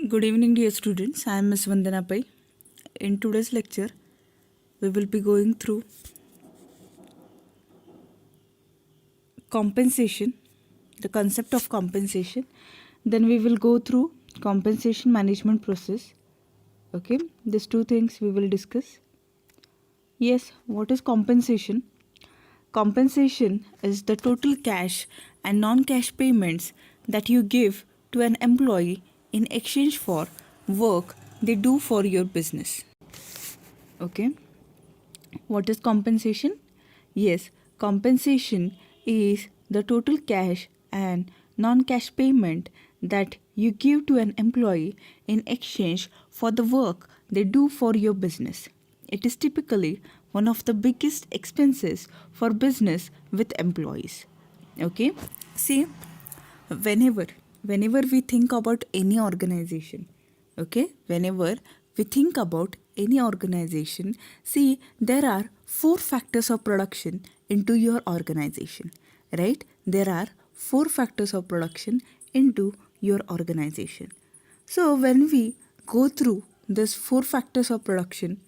Good evening, dear students. I am Ms. Vandana Pai. In today's lecture, we will be going through compensation, the concept of compensation. Then we will go through compensation management process. Okay, these two things we will discuss. Yes, what is compensation? Compensation is the total cash and non-cash payments that you give to an employee in exchange for work they do for your business. Okay, what is compensation? Yes, compensation is the total cash and non-cash payment that you give to an employee in exchange for the work they do for your business. It is typically one of the biggest expenses for business with employees. Okay, see, whenever we think about any organization, okay, whenever we think about any organization, see, there are four factors of production into your organization, right? There are four factors of production into your organization. So when we go through these four factors of production,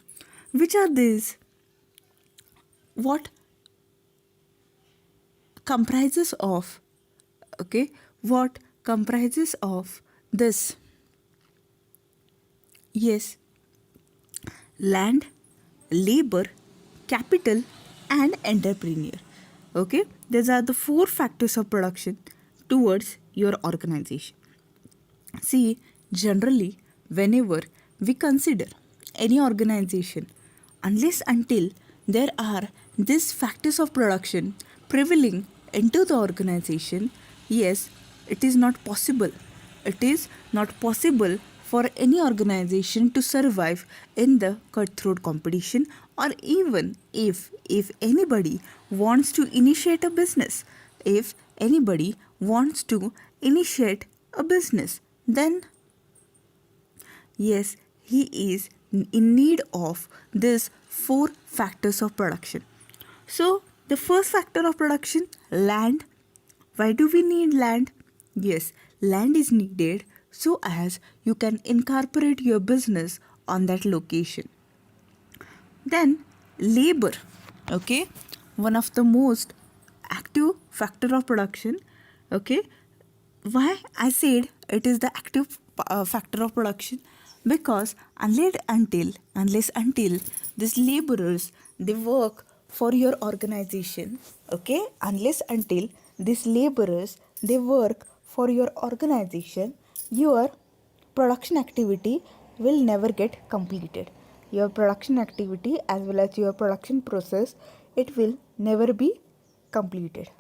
which are these? What comprises of, okay, what comprises of this? Yes, land, labor, capital, and entrepreneur. Okay, these are the four factors of production towards your organization. See, generally, whenever we consider any organization, unless until there are these factors of production prevailing into the organization, yes, it is not possible. It is not possible for any organization to survive in the cutthroat competition, or even if anybody wants to initiate a business, if anybody wants to initiate a business, then yes, he is in need of these four factors of production. So, the first factor of production, land. Why do we need land? Yes, land is needed so as you can incorporate your business on that location. Then, labor. Okay, one of the most active factor of production. Okay, why I said it is the active factor of production? Because unless until these laborers, they work for your organization, okay, unless until these laborers, they work for your organization, your production activity will never get completed. Your production activity as well as your production process, it will never be completed.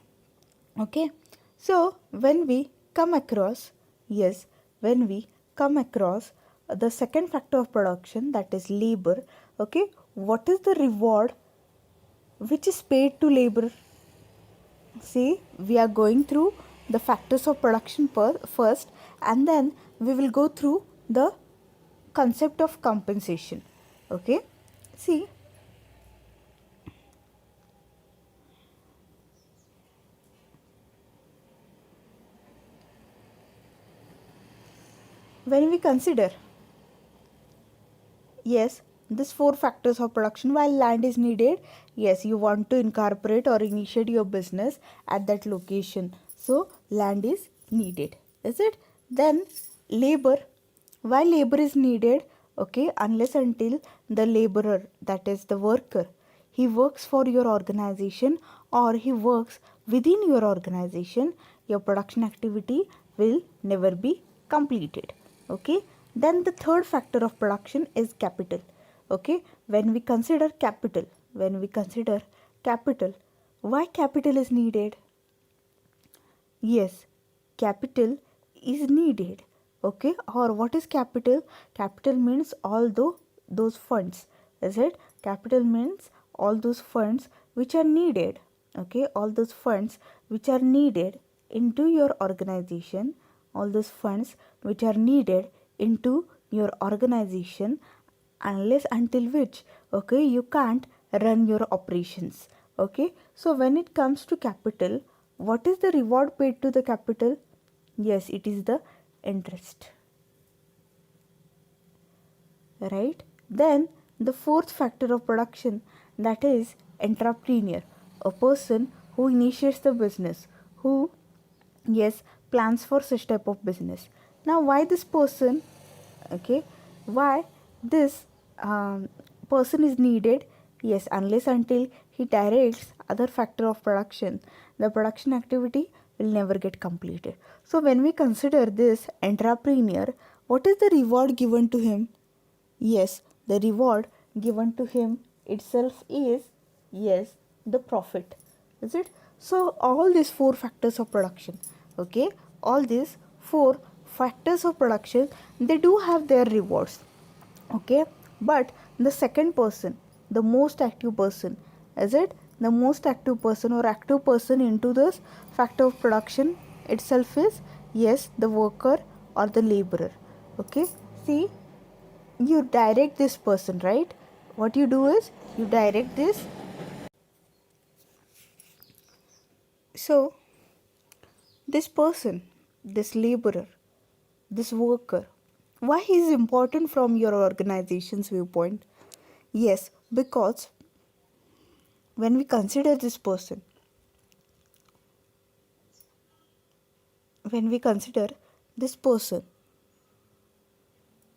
Okay, so when we come across, yes, when we come across the second factor of production, that is labor. Okay, what is the reward which is paid to labor? See, we are going through the factors of production first, and then we will go through the concept of compensation. Okay, see, when we consider, yes, this four factors of production, while land is needed, yes, you want to incorporate or initiate your business at that location, so land is needed, is it? Then labor, why labor is needed? Okay, unless until the laborer, that is the worker, he works for your organization or he works within your organization, your production activity will never be completed. Okay, then the third factor of production is capital. Okay, when we consider capital, why capital is needed? Yes, capital is needed. Okay, or what is capital? Capital means those funds, is it? Capital means all those funds which are needed. Okay, all those funds which are needed into your organization, all those funds which are needed into your organization, unless until which, okay, you can't run your operations. Okay, so when it comes to capital, what is the reward paid to the capital? Yes, it is the interest. right? Then the fourth factor of production, that is entrepreneur, a person who initiates the business, who, yes, plans for such type of business. Now why this person, okay, why this person is needed? Yes, unless until he directs other factor of production, the production activity will never get completed. So when we consider this entrepreneur, what is the reward given to him? Yes, the reward given to him itself is, yes, the profit. Is it? So all these four factors of production, okay, all these four factors of production, they do have their rewards, okay. But the second person, the most active person, is it, the most active person or active person into this factor of production itself is, yes, the worker or the laborer, okay. See, you direct this person, right? What you do is you direct this. So this person, this laborer, this worker, why he is important from your organization's viewpoint? Yes, because when we consider this person, when we consider this person,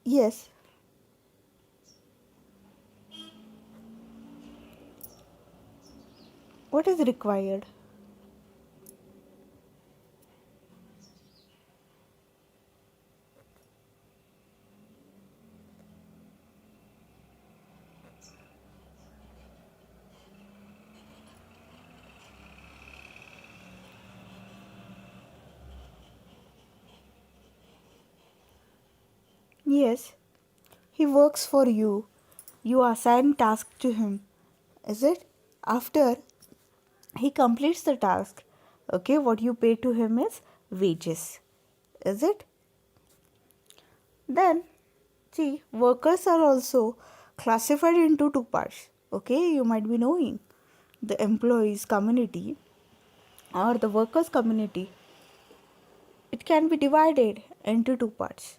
yes, what is required? Yes, he works for you. You assign task to him. Is it? After he completes the task, okay, what you pay to him is wages. Is it? Then, see, workers are also classified into two parts. Okay, you might be knowing the employees community or the workers community. It can be divided into two parts.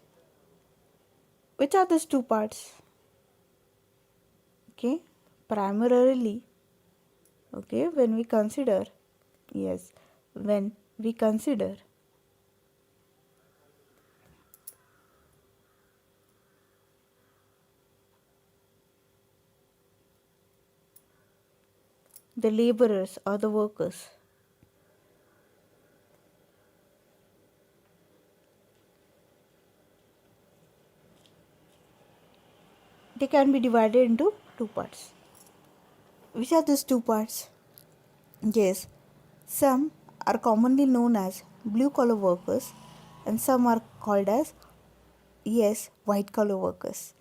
Which are these two parts? Okay, primarily, okay, when we consider, yes, when we consider the laborers or the workers, they can be divided into two parts. Which are these two parts? Yes, some are commonly known as blue collar workers and some are called as, yes, white collar workers.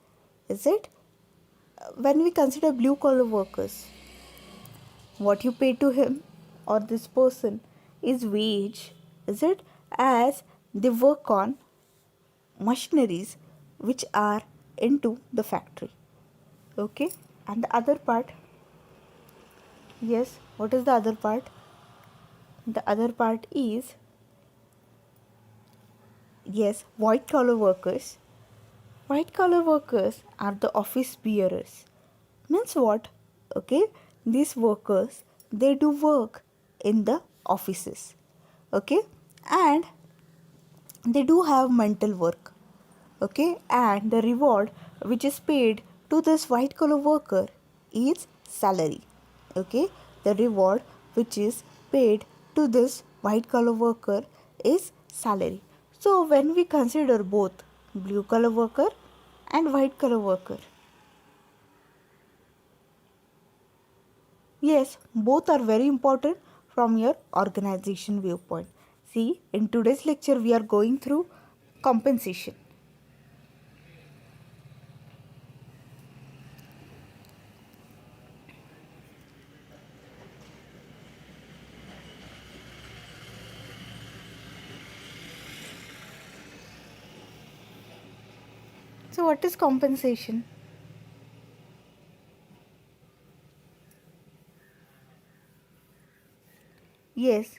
Is it? When we consider blue collar workers, what you pay to him or this person is wage, is it? As they work on machineries which are into the factory. Okay? And the other part, yes, what is the other part? The other part is, yes, white collar workers. White collar workers are the office bearers. Means what? Okay, these workers, they do work in the offices. Okay, and they do have mental work. Okay, and the reward which is paid to this white collar worker is salary. Okay, the reward which is paid to this white collar worker is salary. So when we consider both blue collar worker and white collar worker, yes, both are very important from your organization viewpoint. See, in today's lecture we are going through compensation. So what is compensation? Yes,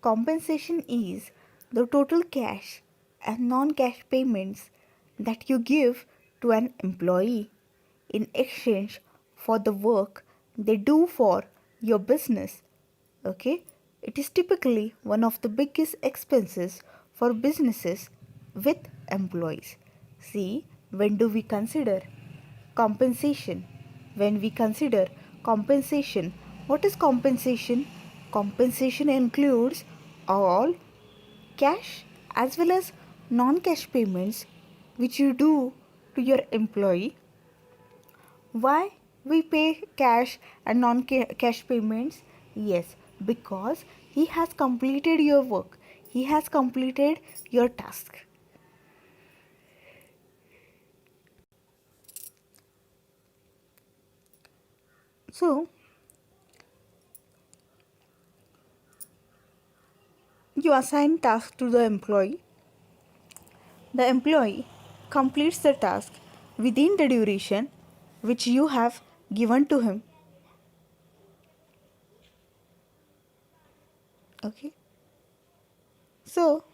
compensation is the total cash and non cash payments that you give to an employee in exchange for the work they do for your business. Okay, it is typically one of the biggest expenses for businesses with employees. See, when do we consider compensation? When we consider compensation, what is compensation? Compensation includes all cash as well as non cash payments which you do to your employee. Why we pay cash and non cash payments? Yes, because he has completed your work, he has completed your task. So, you assign task to the employee. The employee completes the task within the duration which you have given to him. Okay. So,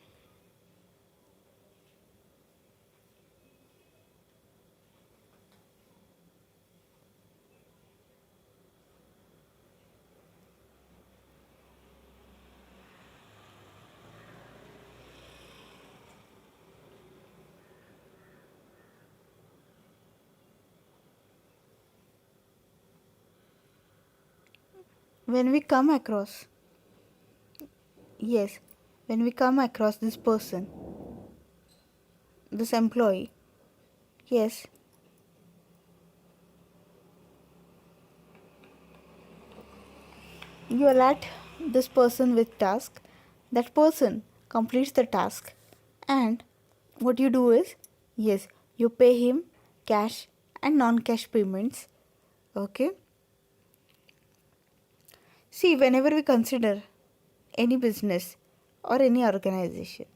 when we come across, yes, when we come across this person, this employee, yes, you allot this person with task. That person completes the task, and what you do is, yes, you pay him cash and non-cash payments. Okay. See, whenever we consider any business or any organization,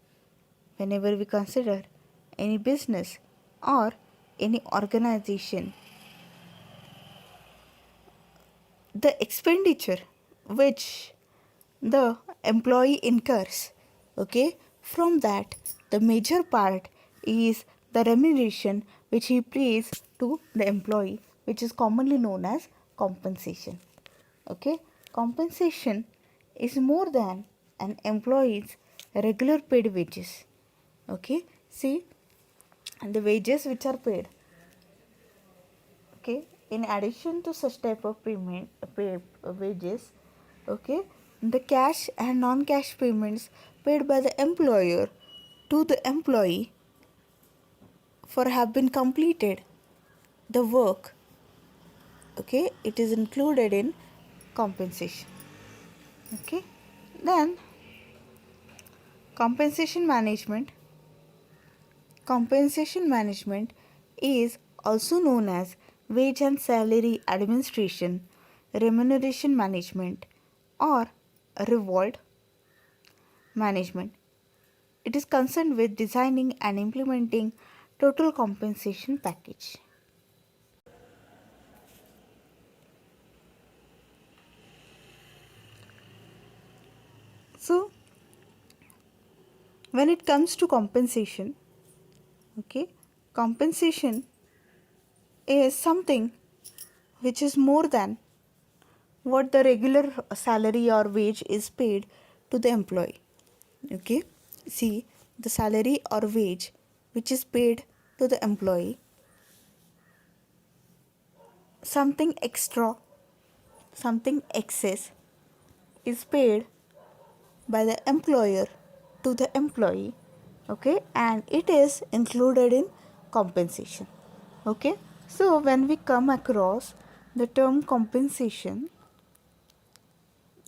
whenever we consider any business or any organization, the expenditure which the employee incurs, okay, from that the major part is the remuneration which he pays to the employee, which is commonly known as compensation. Okay, compensation is more than an employee's regular paid wages. Okay, see, and the wages which are paid, okay, in addition to such type of wages, okay, the cash and non-cash payments paid by the employer to the employee for have been completed the work, okay, it is included in compensation. Okay, then compensation management. Compensation management is also known as wage and salary administration, remuneration management, or reward management. It is concerned with designing and implementing total compensation package. So, when it comes to compensation, okay, compensation is something which is more than what the regular salary or wage is paid to the employee. Okay, see, the salary or wage which is paid to the employee, something extra, something excess is paid by the employer to the employee. Okay, and it is included in compensation. Okay, so when we come across the term compensation,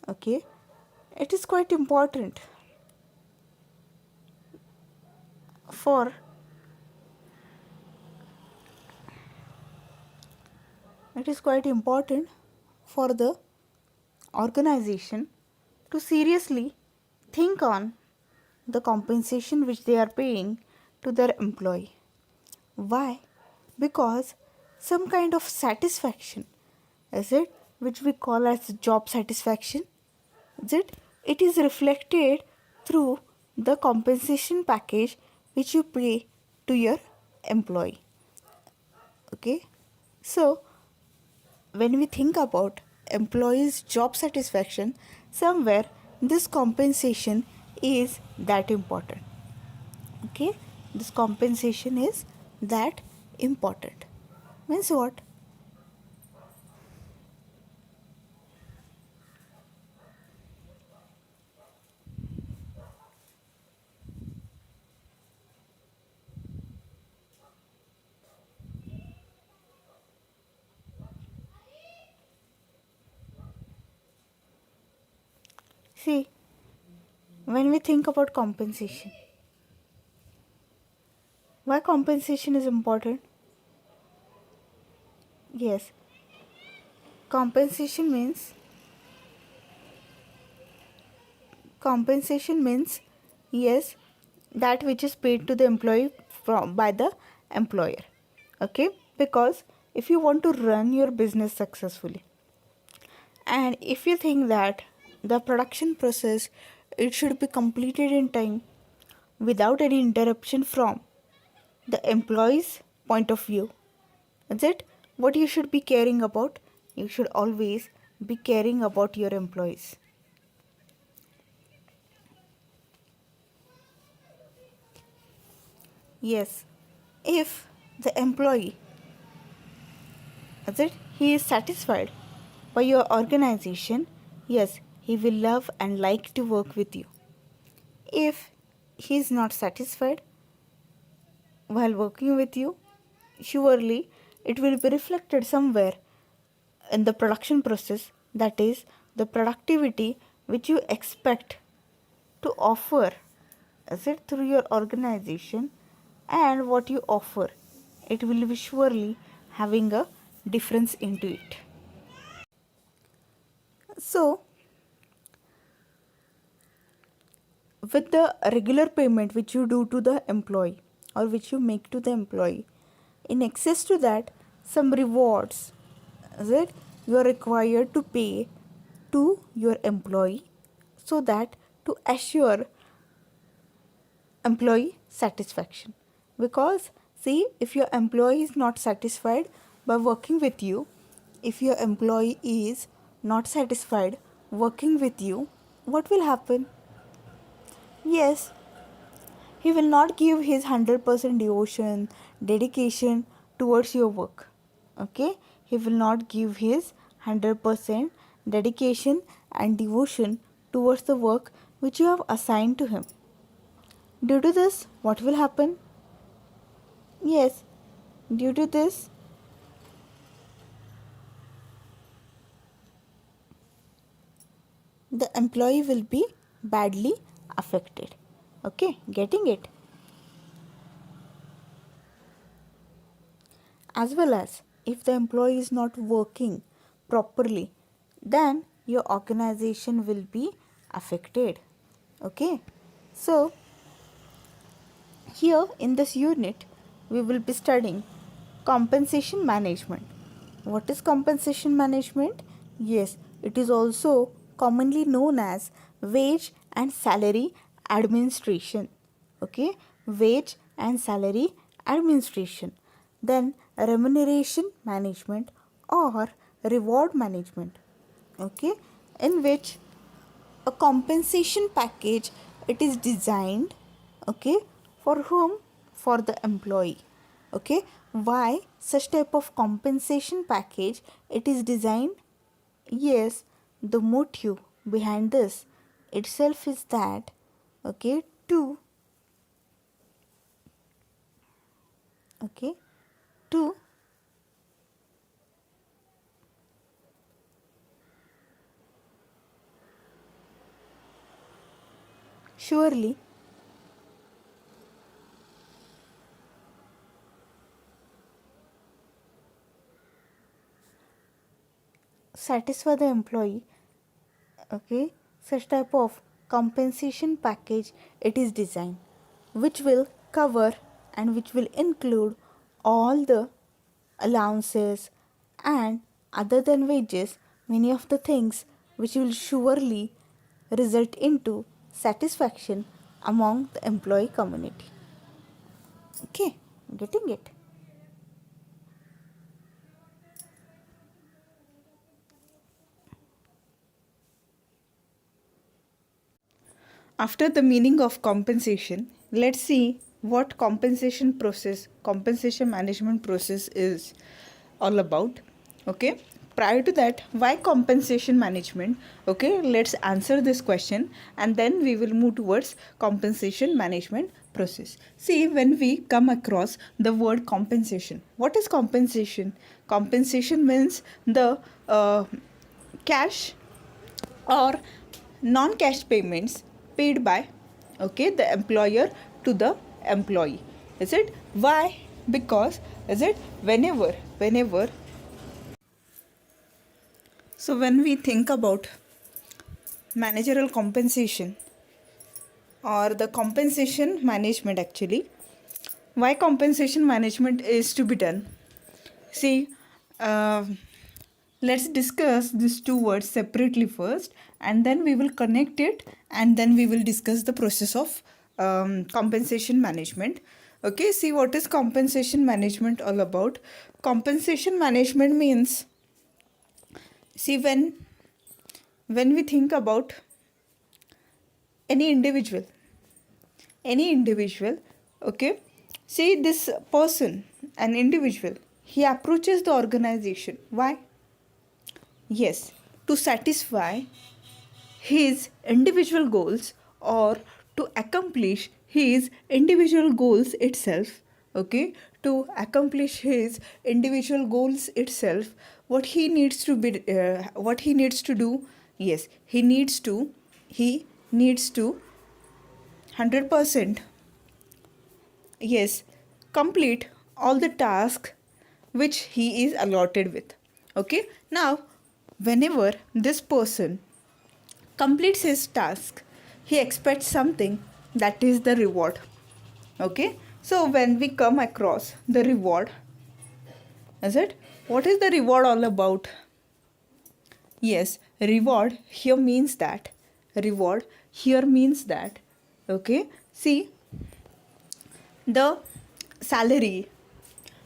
okay, it is quite important for it is quite important for the organization to seriously think on the compensation which they are paying to their employee. Why? Because some kind of satisfaction, is it, which we call as job satisfaction, is it? It is reflected through the compensation package which you pay to your employee. Okay, so when we think about employees' job satisfaction, somewhere this compensation is that important. Okay, this compensation is that important. Means what? See, when we think about compensation, why compensation is important? Yes, compensation means compensation means yes, that which is paid to the employee from by the employer. Okay, because if you want to run your business successfully, and if you think that the production process, it should be completed in time without any interruption from the employee's point of view, is it what you should be caring about? You should always be caring about your employees. Yes, if the employee, is it he is satisfied by your organization, yes, he will love and like to work with you. If he is not satisfied while working with you, surely it will be reflected somewhere in the production process, that is the productivity which you expect to offer, is it through your organization, and what you offer, it will be surely having a difference into it. So with the regular payment which you do to the employee or which you make to the employee, in excess to that, some rewards, is it you are required to pay to your employee, so that to assure employee satisfaction. Because see, if your employee is not satisfied by working with you, if your employee is not satisfied working with you, what will happen? Yes, he will not give his 100% devotion, dedication towards your work. Okay? He will not give his 100% dedication and devotion towards the work which you have assigned to him. Due to this, what will happen? Yes, due to this, the employee will be badly affected. Okay, getting it? As well as if the employee is not working properly, then your organization will be affected. Okay, so here in this unit we will be studying compensation management. What is compensation management? Yes, it is also commonly known as wage and salary administration. Okay, wage and salary administration. Then remuneration management or reward management. Okay, in which a compensation package, it is designed, okay, for whom? For the employee. Okay, why such type of compensation package it is designed? Yes, the motive behind this itself is that, okay, to, okay, to surely satisfy the employee. Okay, such type of compensation package it is designed, which will cover and which will include all the allowances and other than wages, many of the things which will surely result into satisfaction among the employee community. Okay, getting it? After the meaning of compensation, let's see what compensation management process is all about. Okay. Prior to that, why compensation management? Okay, let's answer this question and then we will move towards compensation management process. See, when we come across the word compensation, what is compensation? Compensation means the cash or non-cash payments paid by, okay, the employer to the employee. Is it? Why? Because, is it, whenever so when we think about managerial compensation or the compensation management, actually, why compensation management is to be done? See, uh, let's discuss these two words separately first, and then we will connect it, and then we will discuss the process of compensation management. Okay, see, what is compensation management all about? Compensation management means, see, when we think about any individual, any individual, okay, see, this person, an individual, he approaches the organization. Why? Yes, to satisfy his individual goals or to accomplish his individual goals itself. Okay, to accomplish his individual goals itself, what he needs to be, what he needs to do? Yes, he needs to 100%, yes, complete all the tasks which he is allotted with. Okay, now whenever this person completes his task, he expects something, that is the reward. Okay, so when we come across the reward, is it, what is the reward all about? Yes, reward here means that, okay, see, the salary,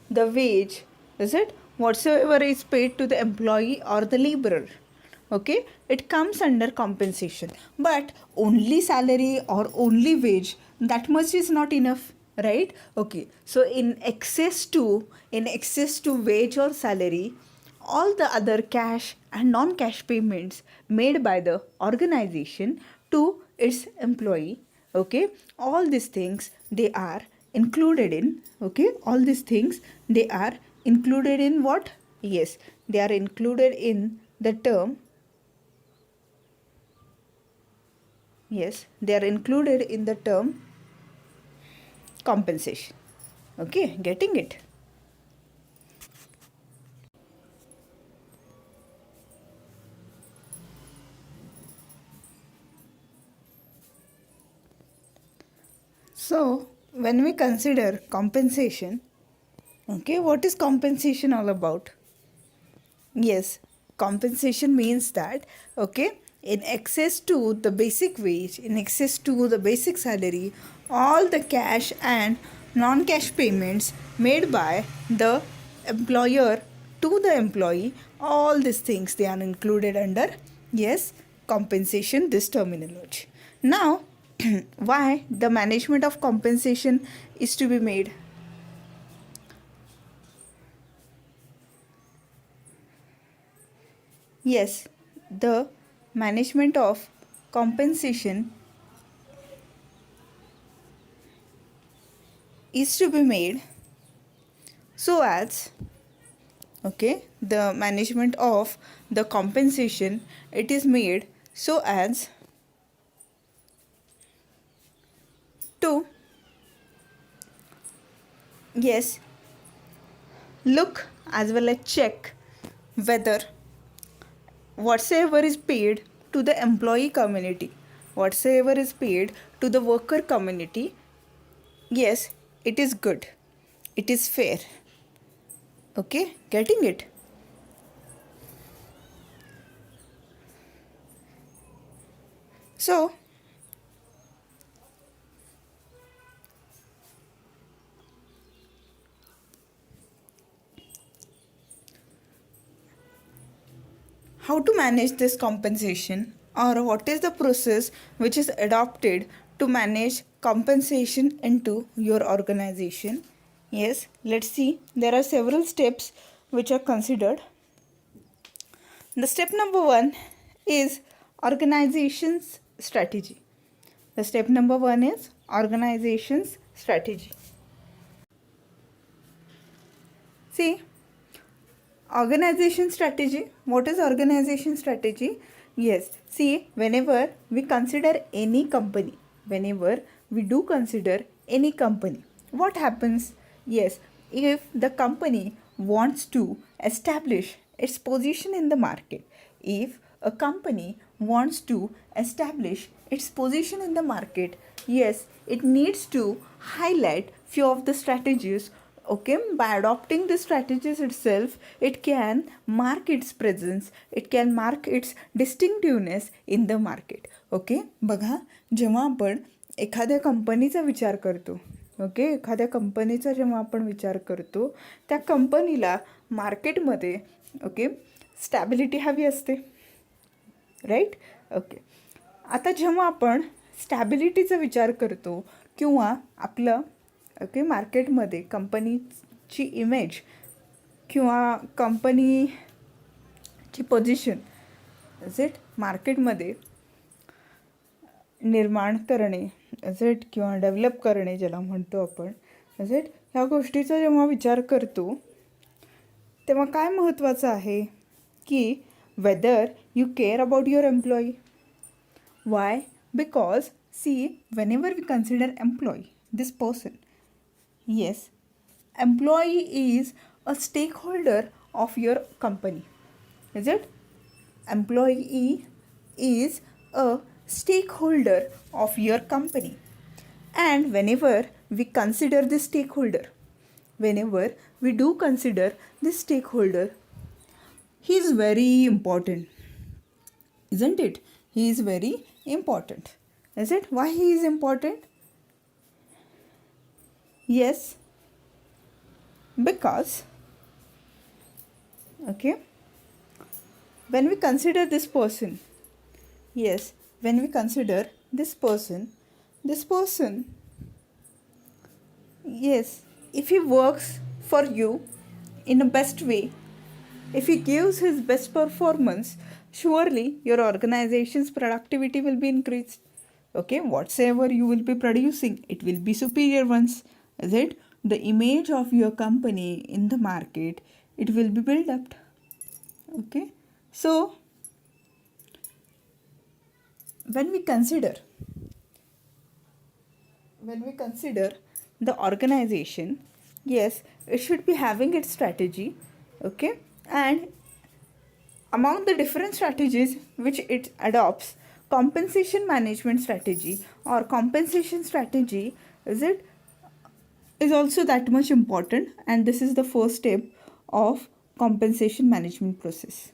the wage, is it, whatsoever is paid to the employee or the laborer, okay, it comes under compensation. But only salary or only wage, that much is not enough, right? Okay, so in excess to wage or salary, all the other cash and non-cash payments made by the organization to its employee, okay, all these things they are included in, okay, all these things they are included in what? Yes, they are included in the term, yes, they are included in the term compensation. Okay, getting it? So when we consider compensation, okay, what is compensation all about? Yes, compensation means that, okay, in excess to the basic wage, in excess to the basic salary, all the cash and non cash payments made by the employer to the employee, all these things they are included under, yes, compensation, this terminology. Now, why the management of compensation is to be made? Yes, the management of compensation is to be made so as, okay, the management of the compensation, it is made so as to, yes, look as well as check whether whatsoever is paid to the employee community, whatsoever is paid to the worker community, yes, it is good, it is fair. Okay, getting it? So, how to manage this compensation? or what is the process which is adopted to manage compensation into your organization? Yes, let's see. There are several steps which are considered. The step number 1 is organization's strategy. The step number 1 is organization's strategy. See, organization strategy. What is organization strategy? Yes, see, whenever we consider any company, whenever we do consider any company, what happens? Yes, if the company wants to establish its position in the market, if a company wants to establish its position in the market, yes, it needs to highlight few of the strategies. Okay, by adopting the strategies itself, it can mark its presence, it can mark its distinctiveness in the market. Okay, बघा, जेव्हा आपण एखाद्या कंपनीचा विचार करतो, okay, एखाद्या कंपनीचा जेव्हा आपण विचार करतो, त्या कंपनीला मार्केटमध्ये ओके स्टॅबिलिटी हवी असते, राईट. ओके, आता जेव्हा आपण स्टॅबिलिटीचा विचार करतो किंवा आपलं ओके मार्केटमध्ये कंपनीची इमेज किंवा कंपनीची पोझिशन इज इट मार्केटमध्ये निर्माण करणे, इज इट किंवा डेव्हलप करणे ज्याला म्हणतो आपण, इज इट, ह्या गोष्टीचा जेव्हा विचार करतो तेव्हा काय महत्त्वाचं आहे की whether you care about your employee. Why? Because see, whenever we consider employee, this person, yes, employee is a stakeholder of your company, is it? Employee is a stakeholder of your company, and whenever we consider this stakeholder, whenever we do consider this stakeholder, he is very important, isn't it? He is very important, is it? Why he is important? Yes, because okay, when we consider this person, yes, when we consider this person, yes, if he works for you in a best way, if he gives his best performance, surely your organization's productivity will be increased. Okay, whatsoever you will be producing, it will be superior ones, is it? The image of your company in the market, it will be built up. Okay, so when we consider the organization, yes, it should be having its strategy. Okay, and among the different strategies which it adopts, compensation management strategy or compensation strategy, is it, is also that much important, and this is the first step of compensation management process.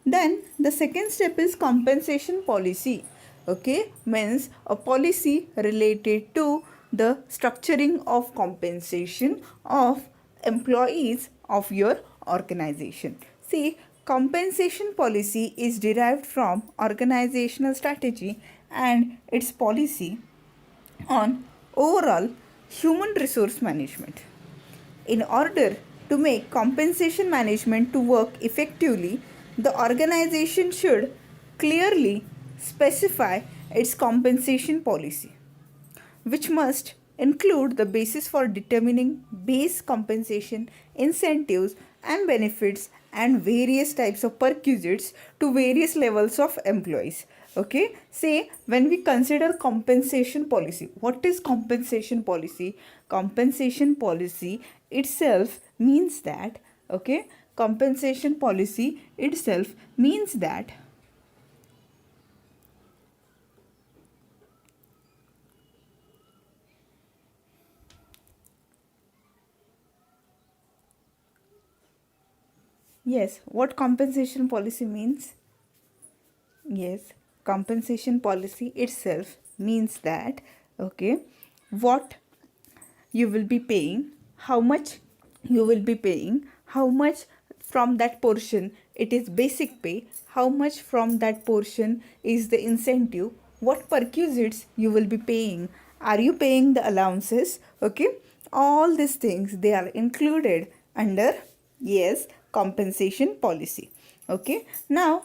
Then the second step is compensation policy. Okay, means a policy related to the structuring of compensation of employees of your organization. See, compensation policy is derived from organizational strategy and its policy on overall human resource management. In order to make compensation management to work effectively, the organization should clearly specify its compensation policy, which must include the basis for determining base compensation, incentives, and benefits, and various types of perquisites to various levels of employees. Okay, say when we consider compensation policy, what is compensation policy? Compensation policy itself means that, okay, compensation policy itself means that yes, what compensation policy means? Yes, compensation policy itself means that, okay, what you will be paying, how much you will be paying, how much from that portion it is basic pay, how much from that portion is the incentive, what perquisites you will be paying, are you paying the allowances, okay, all these things they are included under, yes, compensation policy. Okay, now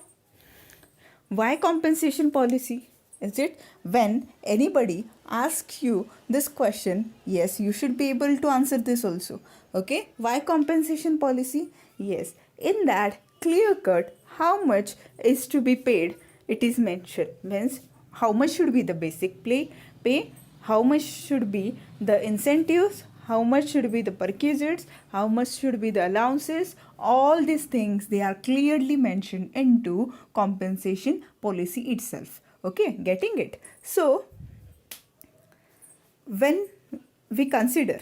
why compensation policy? Is it when anybody asks you this question, yes, you should be able to answer this also. Okay, why compensation policy? Yes, in that clear cut how much is to be paid, it is mentioned. Means how much should be the basic pay, how much should be the incentives, how much should be the perquisites, how much should be the allowances, all these things they are clearly mentioned into compensation policy itself. Okay, getting it? So when we consider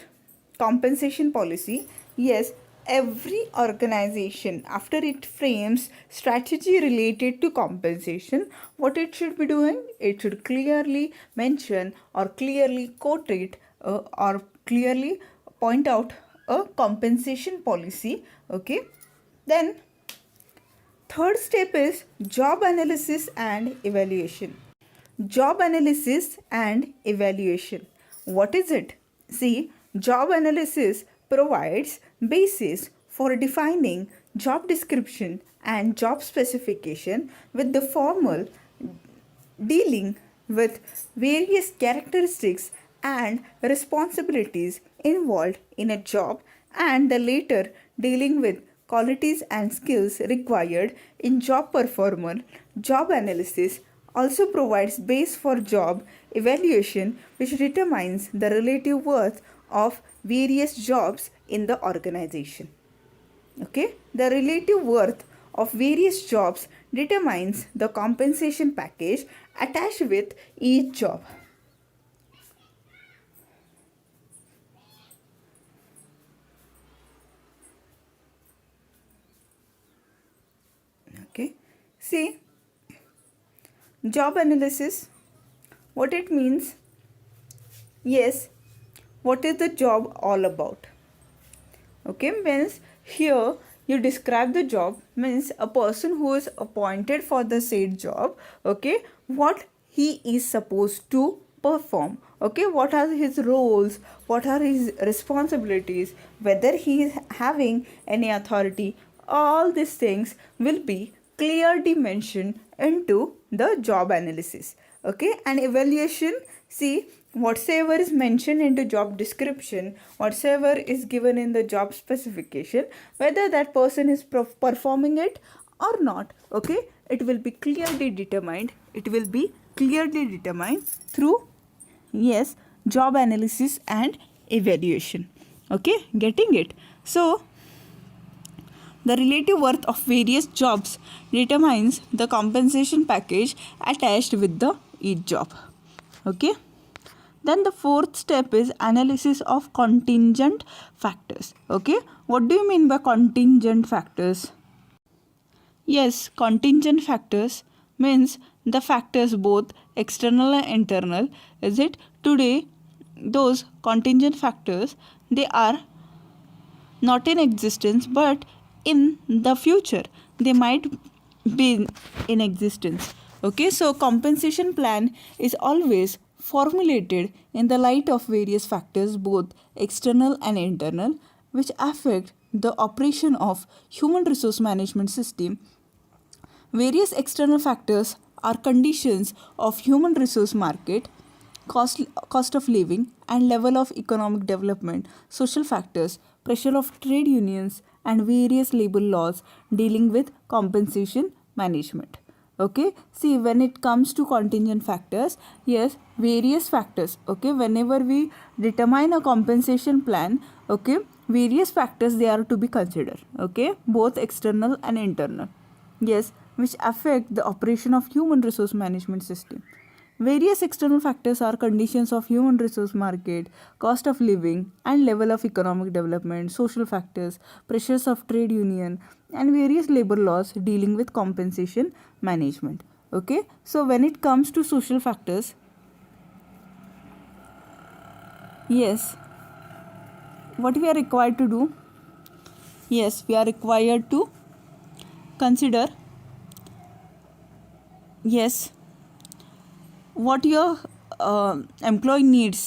compensation policy, yes, every organization after it frames strategy related to compensation, what it should be doing, it should clearly mention or clearly quote it or clearly point out a compensation policy. Okay, then third step is job analysis and evaluation. Job analysis and evaluation. What is it? See, job analysis provides basis for defining job description and job specification, with the formal dealing with various characteristics and responsibilities involved in a job, and the later dealing with qualities and skills required in job performance. Job analysis also provides base for job evaluation, which determines the relative worth of various jobs in the organization. Okay, the relative worth of various jobs determines the compensation package attached with each job. Okay, see, job analysis, what it means, yes, what is the job all about? Okay, means here you describe the job, means a person who is appointed for the said job, okay, what he is supposed to perform, okay, what are his roles, what are his responsibilities, whether he is having any authority, all these things will be clearly mentioned into the job analysis. Okay, and evaluation, see, whatsoever is mentioned into job description, whatsoever is given in the job specification, whether that person is performing it or not, okay, it will be clearly determined, it will be clearly determined through, yes, job analysis and evaluation. Okay, getting it? So the relative worth of various jobs determines the compensation package attached with the each job. Okay, then the fourth step is analysis of contingent factors. Okay, what do you mean by contingent factors? Yes, contingent factors means the factors both external and internal. Is it today those contingent factors, they are not in existence, but in the future they might be in existence. Okay, so compensation plan is always formulated in the light of various factors, both external and internal, which affect the operation of human resource management system. Various external factors are conditions of human resource market, cost of living and level of economic development, social factors, pressure of trade unions and various labor laws dealing with compensation management. Okay, see, when it comes to contingent factors, yes, various factors, okay, whenever we determine a compensation plan, okay, various factors they are to be considered, okay, both external and internal, yes, which affect the operation of human resource management system. Various external factors are conditions of human resource market, cost of living and level of economic development, social factors, pressures of trade union and various labor laws dealing with compensation management. Okay, so when it comes to social factors, yes, what we are required to do, yes, we are required to consider, yes, what your employee needs.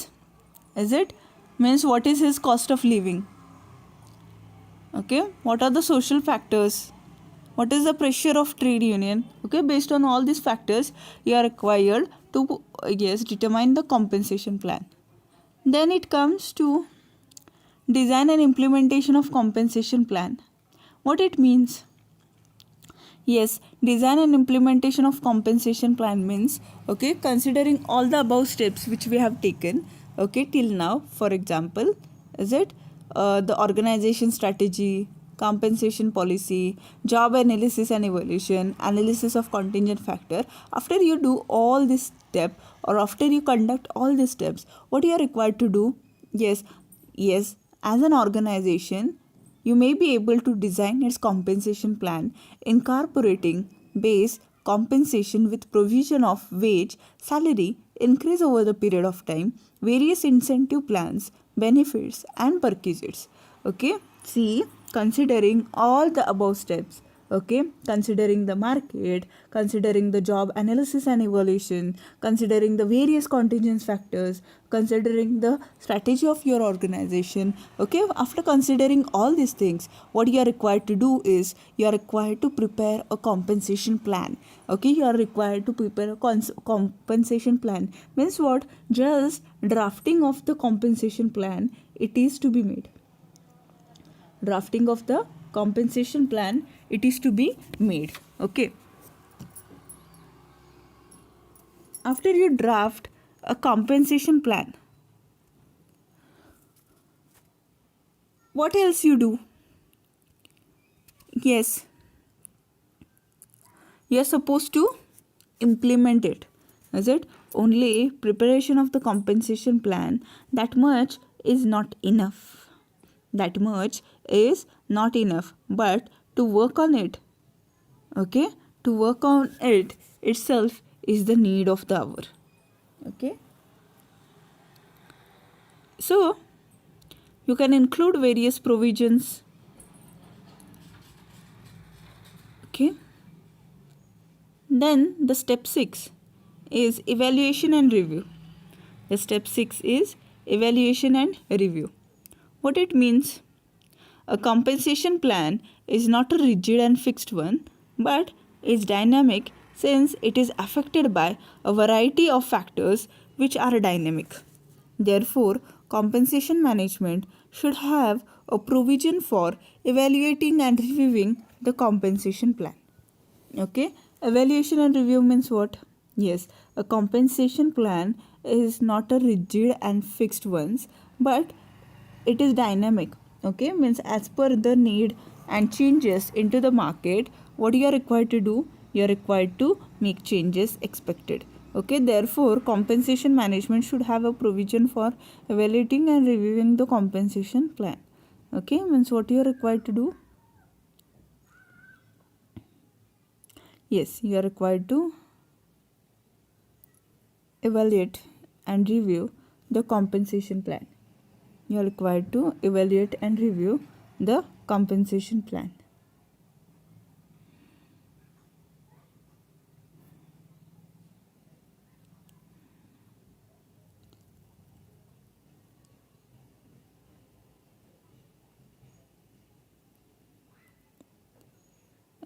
Is it means what is his cost of living? Okay, what are the social factors? What is the pressure of trade union? Okay, based on all these factors, you are required to yes, determine the compensation plan. Then it comes to design and implementation of compensation plan. What it means? Yes, design and implementation of compensation plan means, okay, considering all the above steps which we have taken, okay, till now. For example, is it the organization strategy, compensation policy, job analysis and evaluation, analysis of contingent factor. After you do all this step, or after you conduct all these steps, what you are required to do? Yes, as an organization, you may be able to design its compensation plan incorporating base compensation with provision of wage, salary increase over the period of time, various incentive plans, benefits and perquisites. Okay, see, considering all the above steps, okay, considering the market, considering the job analysis and evaluation, considering the various contingent factors, considering the strategy of your organization, okay, after considering all these things, what you are required to do is you are required to prepare a compensation plan. Okay, you are required to prepare a compensation plan. Means what? Just drafting of the compensation plan, it is to be made. Drafting of the compensation plan, it is to be made. Okay, after you draft a compensation plan, what else you do? Yes, you are supposed to implement it. Is it only preparation of the compensation plan? That much is not enough. That much is not enough. But to work on it, okay, to work on it itself is the need of the hour. Okay, so you can include various provisions. Okay, then the step 6 is evaluation and review. The step 6 is evaluation and review. What it means? A compensation plan is not a rigid and fixed one, but is dynamic since it is affected by a variety of factors which are dynamic. Therefore, compensation management should have a provision for evaluating and reviewing the compensation plan. Okay, evaluation and review means what? Yes, a compensation plan is not a rigid and fixed ones, but it is dynamic. Okay, means as per the need and changes into the market, what you are required to do? You are required to make changes expected. Okay, therefore compensation management should have a provision for evaluating and reviewing the compensation plan. Okay, means what you are required to do? Yes, you are required to evaluate and review the compensation plan. You are required to evaluate and review the compensation plan.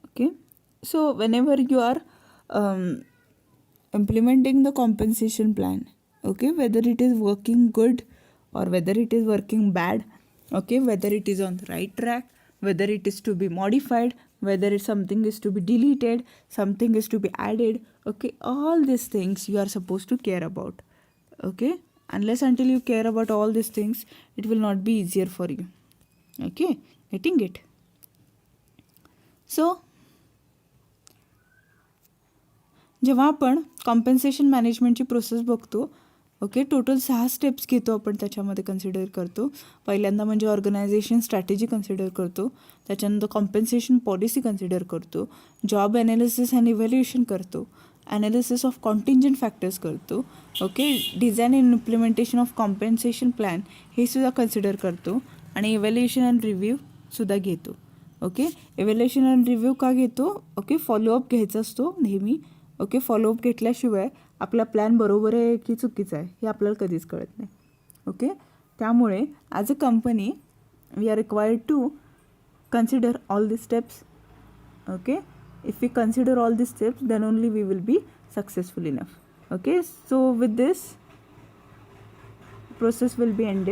Okay, so whenever you are implementing the compensation plan, okay, whether it is working good or whether it is working bad, okay, whether it is on the right track, whether it is to be modified, whether something is to be deleted, something is to be added, okay, all these things you are supposed to care about. Okay, unless until you care about all these things, it will not be easier for you. Okay, getting it? So जेव्हा आपण compensation मॅनेजमेंटची process बघतो, okay, total 6 steps घेतो आपण, त्याच्यामध्ये consider करतो. पहिल्यांदा म्हणजे organisation strategy consider करतो, त्याच्यानंतर कॉम्पेन्सेशन पॉलिसी कन्सिडर करतो, जॉब ॲनालिसिस अँड इव्हॅल्युएशन करतो, ॲनालिसिस ऑफ कॉन्टिंजंट फॅक्टर्स करतो, okay, design and implementation of compensation plan हे सुद्धा कन्सिडर करतो आणि इव्हॅल्युएशन अँड रिव्ह्यू सुद्धा घेतो. ओके. इव्हॅल्युएशन अँड रिव्ह्यू का घेतो? ओके, फॉलोअप घ्यायचा असतो नेहमी. ओके, फॉलोअप घेतल्याशिवाय आपला प्लॅन बरोबर आहे की चुकीचा आहे हे आपल्याला कधीच कळत नाही. ओके, त्यामुळे as a company we are required to consider all the steps. Okay, if we consider all these steps, then only we will be successful enough. Okay, so with this process will be ended.